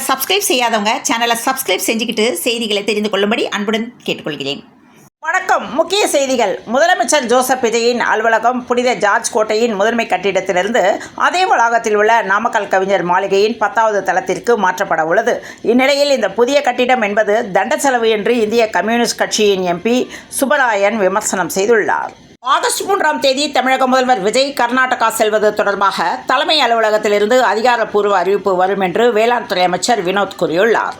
சேனலை சப்ஸ்கிரைப் செய்யாதவங்க சேனலை சப்ஸ்கிரைப் செஞ்சுக்கிட்டு செய்திகளை தெரிந்து கொள்ளும்படி அன்புடன் கேட்டுக்கொள்கிறேன். வணக்கம். முக்கிய செய்திகள். முதலமைச்சர் ஜோசப் விஜயின் அலுவலகம் புனித ஜார்ஜ் கோட்டையின் முதன்மை கட்டிடத்திலிருந்து அதே வளாகத்தில் உள்ள நாமக்கல் கவிஞர் மாளிகையின் 10வது தளத்திற்கு மாற்றப்பட உள்ளது. இந்நிலையில் இந்த புதிய கட்டிடம் என்பது தண்ட செலவு என்று இந்திய கம்யூனிஸ்ட் கட்சியின் எம்பி சுப்பராயன் விமர்சனம் செய்துள்ளார். ஆகஸ்ட் 3ஆம் தேதி தமிழக முதல்வர் விஜய் கர்நாடகா செல்வது தொடர்பாக தலைமை அலுவலகத்திலிருந்து அதிகாரப்பூர்வ அறிவிப்பு வரும் என்று வேளாண் துறை அமைச்சர் வினோத் கூறியுள்ளார்.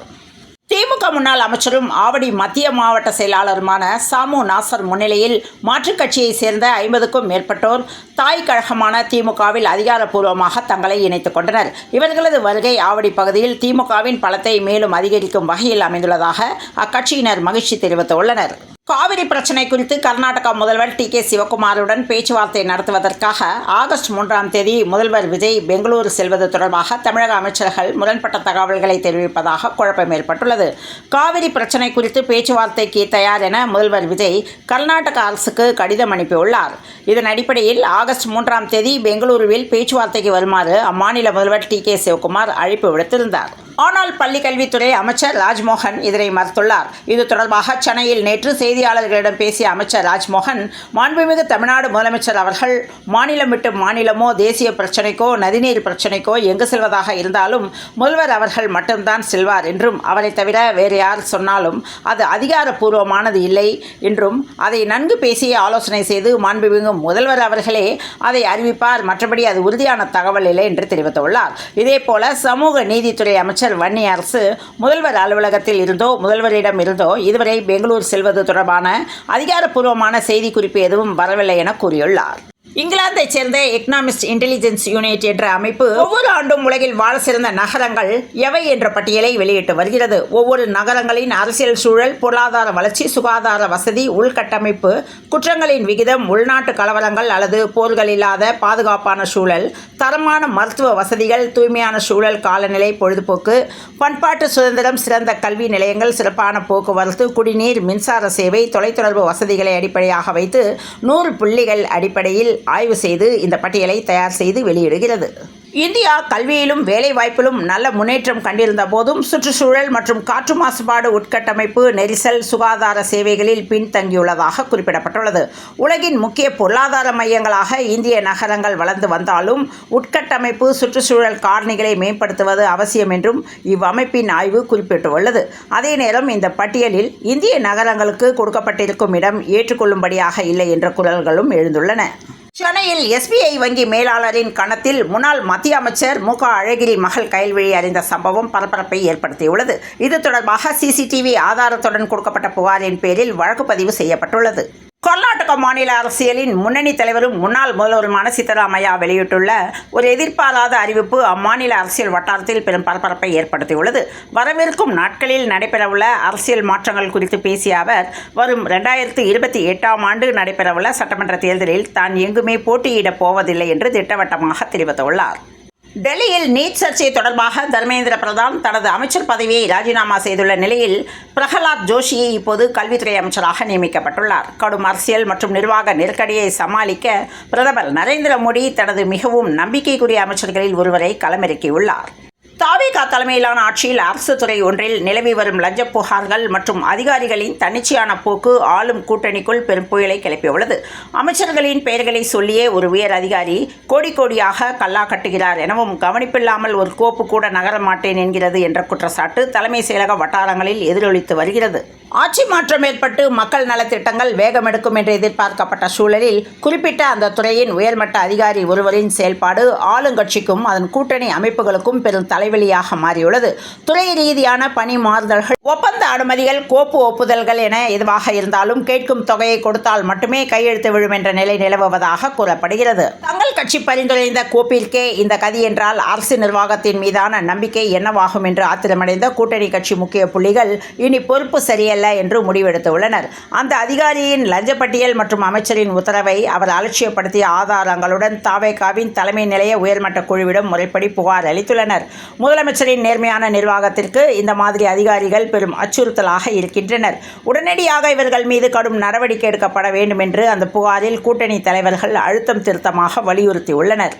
திமுக முன்னாள் அமைச்சரும் ஆவடி மத்திய மாவட்ட செயலாளருமான சாமு நாசர் முன்னிலையில் மாற்றுக் கட்சியைச் சேர்ந்த 50க்கும் மேற்பட்டோர் தாய் கழகமான திமுகவில் அதிகாரப்பூர்வமாக தங்களை இணைத்துக் கொண்டனர். இவர்களது வருகை ஆவடி பகுதியில் திமுகவின் பலத்தை மேலும் அதிகரிக்கும் வகையில் அமைந்துள்ளதாக அக்கட்சியினர் மகிழ்ச்சி தெரிவித்துள்ளனர். காவிரி பிரச்சினை குறித்து கர்நாடகா முதல்வர் டி கே சிவகுமாருடன் பேச்சுவார்த்தை நடத்துவதற்காக ஆகஸ்ட் 3ஆம் தேதி முதல்வர் விஜய் பெங்களூரு செல்வது தொடர்பாக தமிழக அமைச்சர்கள் முரண்பட்ட தகவல்களை தெரிவிப்பதாக குழப்பம் ஏற்பட்டுள்ளது. காவிரி பிரச்சினை குறித்து பேச்சுவார்த்தைக்கு தயார் என முதல்வர் விஜய் கர்நாடக அரசுக்கு கடிதம் அனுப்பியுள்ளார். இதன் அடிப்படையில் ஆகஸ்ட் 3ஆம் தேதி பெங்களூருவில் பேச்சுவார்த்தைக்கு வருமாறு அம்மாநில முதல்வர் டி கே சிவகுமார் அழைப்பு விடுத்திருந்தார். ஆனால் பள்ளிக்கல்வித்துறை அமைச்சர் ராஜ்மோகன் இதனை மறுத்துள்ளார். இது தொடர்பாக சென்னையில் நேற்று செய்தியாளர்களிடம் பேசிய அமைச்சர் ராஜ்மோகன், மாண்புமிகு தமிழ்நாடு முதலமைச்சர் அவர்கள் மாநிலம் விட்டு மாநிலமோ தேசிய பிரச்சினைக்கோ நதிநீர் பிரச்சினைக்கோ எங்கு செல்வதாக இருந்தாலும் முதல்வர் அவர்கள் மட்டும்தான் செல்வார் என்றும், அவரை தவிர வேறு யார் சொன்னாலும் அது அதிகாரப்பூர்வமானது இல்லை என்றும், அதை நன்கு பேசி ஆலோசனை செய்து மாண்புமிகு முதல்வர் அவர்களே அதை அறிவிப்பார், மற்றபடி அது உறுதியான தகவல் இல்லை என்று தெரிவித்துள்ளார். இதேபோல சமூக நீதித்துறை அமைச்சர் வன்னி அரசு முதல்வர் அலுவலகத்தில் இருந்தோ முதல்வரிடம் இருந்தோ இதுவரை பெங்களூர் செல்வது தொடர்பான அதிகாரப்பூர்வமான செய்திக்குறிப்பு எதுவும் வரவில்லை என கூறியுள்ளார். இங்கிலாந்தைச் சேர்ந்த எக்கனாமிஸ்ட் இன்டெலிஜென்ஸ் யூனிட் என்ற அமைப்பு ஒவ்வொரு ஆண்டும் உலகில் வாழ சிறந்த நகரங்கள் எவை என்ற பட்டியலை வெளியிட்டு வருகிறது. ஒவ்வொரு நகரங்களின் அரசியல் சூழல், பொருளாதார வளர்ச்சி, சுகாதார வசதி, உள்கட்டமைப்பு, குற்றங்களின் விகிதம், உள்நாட்டு கலவரங்கள் அல்லது போர்கள் இல்லாத பாதுகாப்பான சூழல், தரமான மருத்துவ வசதிகள், தூய்மையான சூழல், காலநிலை, பொழுதுபோக்கு, பண்பாட்டு சுதந்திரம், சிறந்த கல்வி நிலையங்கள், சிறப்பான போக்குவரத்து, குடிநீர், மின்சார சேவை, தொலைத்தொடர்பு வசதிகளை அடிப்படையாக வைத்து 100 புள்ளிகள் அடிப்படையில் ஆய்வு செய்து இந்த பட்டியலை தயார் செய்து வெளியிடுகிறது. இந்தியா கல்வியிலும் வேலைவாய்ப்பிலும் நல்ல முன்னேற்றம் கண்டிருந்த போதும் சுற்றுச்சூழல் மற்றும் காற்று மாசுபாடு, உட்கட்டமைப்பு, நெரிசல், சுகாதார சேவைகளில் பின்தங்கியுள்ளதாக குறிப்பிடப்பட்டுள்ளது. உலகின் முக்கிய பொருளாதார மையங்களாக இந்திய நகரங்கள் வளர்ந்து வந்தாலும் உட்கட்டமைப்பு, சுற்றுச்சூழல் காரணிகளை மேம்படுத்துவது அவசியம் என்றும் இவ்வமைப்பின் ஆய்வு குறிப்பிட்டுள்ளது. அதே நேரம் இந்த பட்டியலில் இந்திய நகரங்களுக்கு கொடுக்கப்பட்டிருக்கும் இடம் ஏற்றுக்கொள்ளும்படியாக இல்லை என்ற குரல்களும் எழுந்துள்ளன. சென்னையில் SBI வங்கி மேலாளரின் கணத்தில் முன்னாள் மத்திய அமைச்சர் மு.க. அழகிரி மகள் கயல்விழி அறிந்த சம்பவம் பரபரப்பை ஏற்படுத்தியுள்ளது. இது தொடர்பாக CCTV ஆதாரத்துடன் கொடுக்கப்பட்ட புகாரின் பேரில் வழக்கு பதிவு செய்யப்பட்டுள்ளது. கர்நாடக மாநில அரசியலின் முன்னணி தலைவரும் முன்னாள் முதல்வருமான சித்தராமையா வெளியிட்டுள்ள ஒரு எதிர்பாராத அறிவிப்பு அம்மாநில அரசியல் வட்டாரத்தில் பெரும் பரபரப்பை ஏற்படுத்தியுள்ளது. வரவிருக்கும் நாட்களில் நடைபெறவுள்ள அரசியல் மாற்றங்கள் குறித்து பேசிய அவர், வரும் 2028ஆம் ஆண்டு நடைபெறவுள்ள சட்டமன்ற தேர்தலில் தான் எங்குமே போட்டியிடப் போவதில்லை என்று திட்டவட்டமாக தெரிவித்துள்ளார். டெல்லியில் நீட் சர்ச்சை தொடர்பாக தர்மேந்திர பிரதான் தனது அமைச்சர் பதவியை ராஜினாமா செய்துள்ள நிலையில் பிரகலாத் ஜோஷியை இப்போது கல்வித்துறை அமைச்சராக நியமிக்கப்பட்டுள்ளார். கடும் அரசியல் மற்றும் நிர்வாக நெருக்கடியை சமாளிக்க பிரதமர் நரேந்திர மோடி தனது மிகவும் நம்பிக்கைக்குரிய அமைச்சர்களில் ஒருவரை களமிறக்கியுள்ளார். தாவேகா தலைமையிலான ஆட்சியில் அரசு துறை ஒன்றில் நிலவி வரும் லஞ்ச புகார்கள் மற்றும் அதிகாரிகளின் தன்னிச்சையான போக்கு ஆளும் கூட்டணிக்குள் பெரும் புயலை கிளப்பியுள்ளது. அமைச்சர்களின் பெயர்களை சொல்லியே ஒரு உயர் அதிகாரி கோடி கோடியாக கல்லா கட்டுகிறார் எனவும், கவனிப்பில்லாமல் ஒரு கோப்பு கூட நகர மாட்டேன் என்கிறது என்ற குற்றச்சாட்டு தலைமை செயலக வட்டாரங்களில் எதிரொலித்து வருகிறது. ஆட்சி மாற்றம் ஏற்பட்டு மக்கள் நலத்திட்டங்கள் வேகமெடுக்கும் என்று எதிர்பார்க்கப்பட்ட சூழலில் குறிப்பிட்ட அந்த துறையின் உயர்மட்ட அதிகாரி ஒருவரின் செயல்பாடு ஆளுங்கட்சிக்கும் அதன் கூட்டணி அமைப்புகளுக்கும் பெரும் தலைவலியாக மாறியுள்ளது. துறை ரீதியான பணி மாறுதல்கள், ஒப்பந்த அனுமதிகள், கோப்பு ஒப்புதல்கள் என எதுவாக இருந்தாலும் கேட்கும் தொகையை கொடுத்தால் மட்டுமே கையெழுத்து விழும் என்ற நிலை நிலவுவதாக கூறப்படுகிறது. தங்கள் கட்சி பரிந்துரைந்த கோப்பிற்கே இந்த கதி என்றால் அரசு நிர்வாகத்தின் மீதான நம்பிக்கை என்னவாகும் என்று ஆத்திரமடைந்த கூட்டணி கட்சி முக்கிய புள்ளிகள் இனி பொறுப்பு சரியல்ல என்று முடிவெடுத்துள்ளனர். அந்த அதிகாரியின் லஞ்சப்பட்டியல் மற்றும் அமைச்சரின் உத்தரவை அவர் அலட்சியப்படுத்திய ஆதாரங்களுடன் தாவேகாவின் தலைமை நிலைய உயர்மட்ட குழுவிடம் முறைப்படி புகார் அளித்துள்ளனர். முதலமைச்சரின் நேர்மையான நிர்வாகத்திற்கு இந்த மாதிரி அதிகாரிகள் பெரும் அச்சுறுத்தலாக இருக்கின்றனர். உடனடியாக இவர்கள் மீது கடும் நடவடிக்கை எடுக்கப்பட வேண்டும் என்று அந்த புகாரில் கூட்டணி தலைவர்கள் அழுத்தம் திருத்தமாக வலியுறுத்தியுள்ளனர்.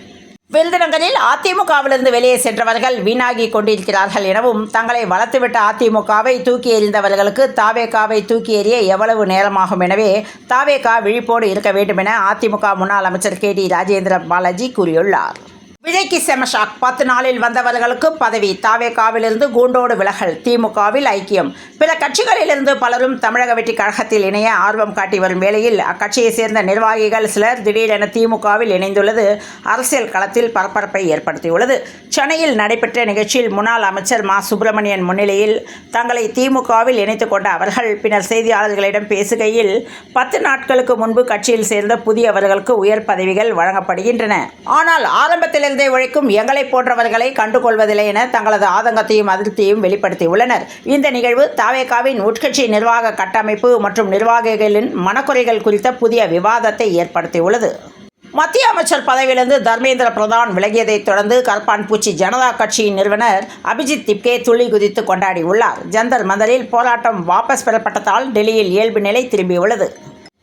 விருதுநகரில் அதிமுகவிலிருந்து வெளியே சென்றவர்கள் வீணாகி கொண்டிருக்கிறார்கள் எனவும் தங்களை வளர்த்துவிட்ட அதிமுகவை தூக்கி எறிந்தவர்களுக்கு தாவேகாவை தூக்கி எறிய எவ்வளவு நேரமாகும் எனவே தாவேகா விழிப்போடு இருக்க வேண்டும் என அதிமுக முன்னாள் அமைச்சர் KD ராஜேந்திர பாலாஜி கூறியுள்ளார். விஜய்க்கு செம ஷாக். 10 நாளில் வந்தவர்களுக்கு பதவி. தாவேகாவிலிருந்து கூண்டோடு விலகல். திமுகவில் ஐக்கியம். பிற கட்சிகளிலிருந்து பலரும் தமிழக வெற்றி கழகத்தில் இணைய ஆர்வம் காட்டி வரும் வேளையில் அக்கட்சியை சேர்ந்த நிர்வாகிகள் சிலர் திடீரென திமுகவில் இணைந்துள்ளது அரசியல் களத்தில் பரபரப்பை ஏற்படுத்தியுள்ளது. சென்னையில் நடைபெற்ற நிகழ்ச்சியில் முன்னாள் அமைச்சர் மா. சுப்பிரமணியன் முன்னிலையில் தங்களை திமுகவில் இணைத்துக் கொண்ட அவர்கள் பின்னர் செய்தியாளர்களிடம் பேசுகையில் 10 நாட்களுக்கு முன்பு கட்சியில் சேர்ந்த புதியவர்களுக்கு உயர் பதவிகள் வழங்கப்படுகின்றன. ஆனால் ஆரம்பத்தில் உழைக்கும் எங்களை போன்றவர்களை கண்டுகொள்வதில்லை என தங்களது ஆதங்கத்தையும் அதிருப்தியையும் வெளிப்படுத்தியுள்ளனர். இந்த நிகழ்வு தாவேகாவின் உட்கட்சி நிர்வாக கட்டமைப்பு மற்றும் நிர்வாகிகளின் மனக்குறைகள் குறித்த புதிய விவாதத்தை ஏற்படுத்தியுள்ளது. மத்திய அமைச்சர் பதவியிலிருந்து தர்மேந்திர பிரதான் விலகியதைத் தொடர்ந்து கரப்பான் பூச்சி ஜனதா கட்சியின் நிறுவனர் அபிஜித் திப்கே துள்ளி குதித்து கொண்டாடியுள்ளார். ஜந்தர் மந்தரில் போராட்டம் வாபஸ் பெறப்பட்டதால் டெல்லியில் இயல்பு நிலை திரும்பியுள்ளது.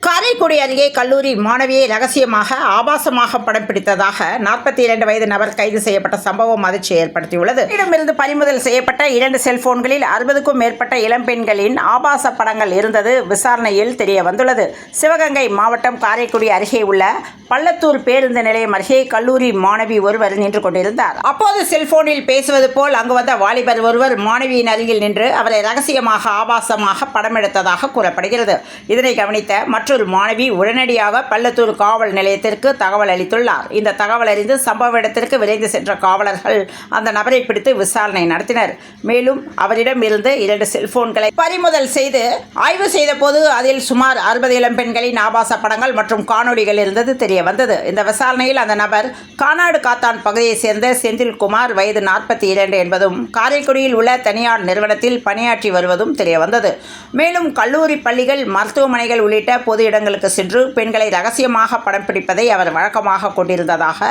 காரைக்குடி அருகே கல்லூரி மாணவியை ரகசியமாக ஆபாசமாக படம் பிடித்ததாக 42 வயது நபர் கைது செய்யப்பட்ட சம்பவம் அதிர்ச்சி ஏற்படுத்தியுள்ளது. இடமிருந்து பறிமுதல் செய்யப்பட்ட 2 செல்போன்களில் 60க்கும் மேற்பட்ட இளம்பெண்களின் ஆபாச படங்கள் இருந்தது விசாரணையில் தெரிய வந்துள்ளது. சிவகங்கை மாவட்டம் காரைக்குடி அருகே உள்ள பள்ளத்தூர் பேருந்து நிலையம் அருகே கல்லூரி மாணவி ஒருவர் நின்று கொண்டிருந்தார். அப்போது செல்போனில் பேசுவது போல் அங்கு வந்த வாலிபர் ஒருவர் மாணவியின் அருகில் நின்று அவரை ரகசியமாக ஆபாசமாக படம் எடுத்ததாக கூறப்படுகிறது. இதனை கவனித்த மற்றொரு மாணவி உடனடியாக பள்ளத்தூர் காவல் நிலையத்திற்கு தகவல் அளித்துள்ளார். இந்த தகவல் அறிந்து சம்பவ இடத்திற்கு விரைந்து சென்ற காவலர்கள் அந்த நபரை பிடித்து விசாரணை நடத்தினர். மேலும் அவரிடம் இருந்து 2 செல்போன்களை பறிமுதல் செய்து ஆய்வு செய்த போது அதில் சுமார் 60 இளம்பெண்களின் ஆபாச படங்கள் மற்றும் காணொலிகள் இருந்தது தெரிய வந்தது. இந்த விசாரணையில் அந்த நபர் கானாடு காத்தான் பகுதியைச் சேர்ந்த செந்தில்குமார் வயது 42 என்பதும் காரைக்குடியில் உள்ள தனியார் நிறுவனத்தில் பணியாற்றி வருவதும் தெரிய வந்தது. மேலும் கல்லூரி பள்ளிகள் மருத்துவமனைகள் உள்ளிட்ட பொது இடங்களுக்கு சென்று பெண்களை ரகசியமாக படம் பிடிப்பதை அவர் வழக்கமாக கொண்டிருந்ததாக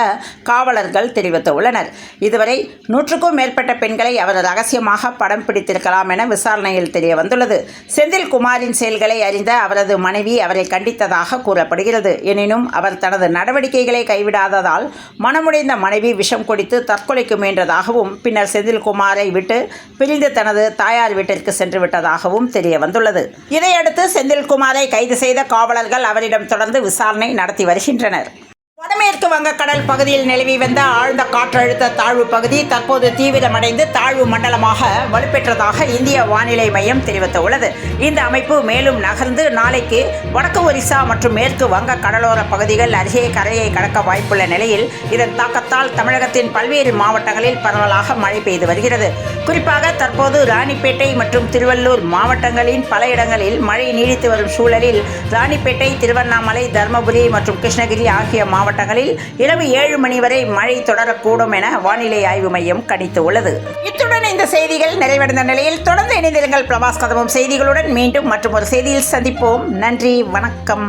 காவலர்கள் தெரிவித்துள்ளனர். இதுவரை 100க்கும் மேற்பட்ட பெண்களை அவர் ரகசியமாக படம் பிடித்திருக்கலாம் என விசாரணையில் தெரிய வந்துள்ளது. செந்தில்குமாரின் செயல்களை அறிந்த அவரது மனைவி அவரை கண்டித்ததாக கூறப்படுகிறது. எனினும் அவர் தனது நடவடிக்கைகளை கைவிடாததால் மனமுடைந்த மனைவி விஷம் குடித்து தற்கொலைக்கு முயன்றதாகவும் பின்னர் செந்தில்குமாரை விட்டு பிரிந்து தனது தாயார் வீட்டிற்கு சென்று விட்டதாகவும் தெரிய வந்துள்ளது. இதையடுத்து செந்தில்குமாரை கைது செய்த காவலர்கள் அவரிடம் தொடர்ந்து விசாரணை நடத்தி வருகின்றனர். வடமேற்கு வங்கக்கடல் பகுதியில் நிலவி வந்த ஆழ்ந்த காற்றழுத்த தாழ்வு பகுதி தற்போது தீவிரமடைந்து தாழ்வு மண்டலமாக வலுப்பெற்றதாக இந்திய வானிலை மையம் தெரிவித்துள்ளது. இந்த அமைப்பு மேலும் நகர்ந்து நாளைக்கு வடக்கு ஒரிசா மற்றும் மேற்கு வங்க கடலோர பகுதிகள் அருகே கரையை கடக்க வாய்ப்புள்ள நிலையில் இதன் தாக்கத்தால் தமிழகத்தின் பல்வேறு மாவட்டங்களில் பரவலாக மழை பெய்து வருகிறது. குறிப்பாக தற்போது ராணிப்பேட்டை மற்றும் திருவள்ளூர் மாவட்டங்களின் பல இடங்களில் மழை நீடித்து வரும் சூழலில் ராணிப்பேட்டை, திருவண்ணாமலை, தருமபுரி மற்றும் கிருஷ்ணகிரி ஆகிய மாவட்டங்களில் இரவு 7 மணி வரை மழை தொடரக்கூடும் என வானிலை ஆய்வு மையம் கணித்துள்ளது. இத்துடன் இந்த செய்திகள் நிறைவடைந்த நிலையில் தொடர்ந்து இணைந்திருங்கள் பிரபாஸ் கதவும் செய்திகளுடன். மீண்டும் மற்றும் ஒரு செய்தியில் சந்திப்போம். நன்றி, வணக்கம்.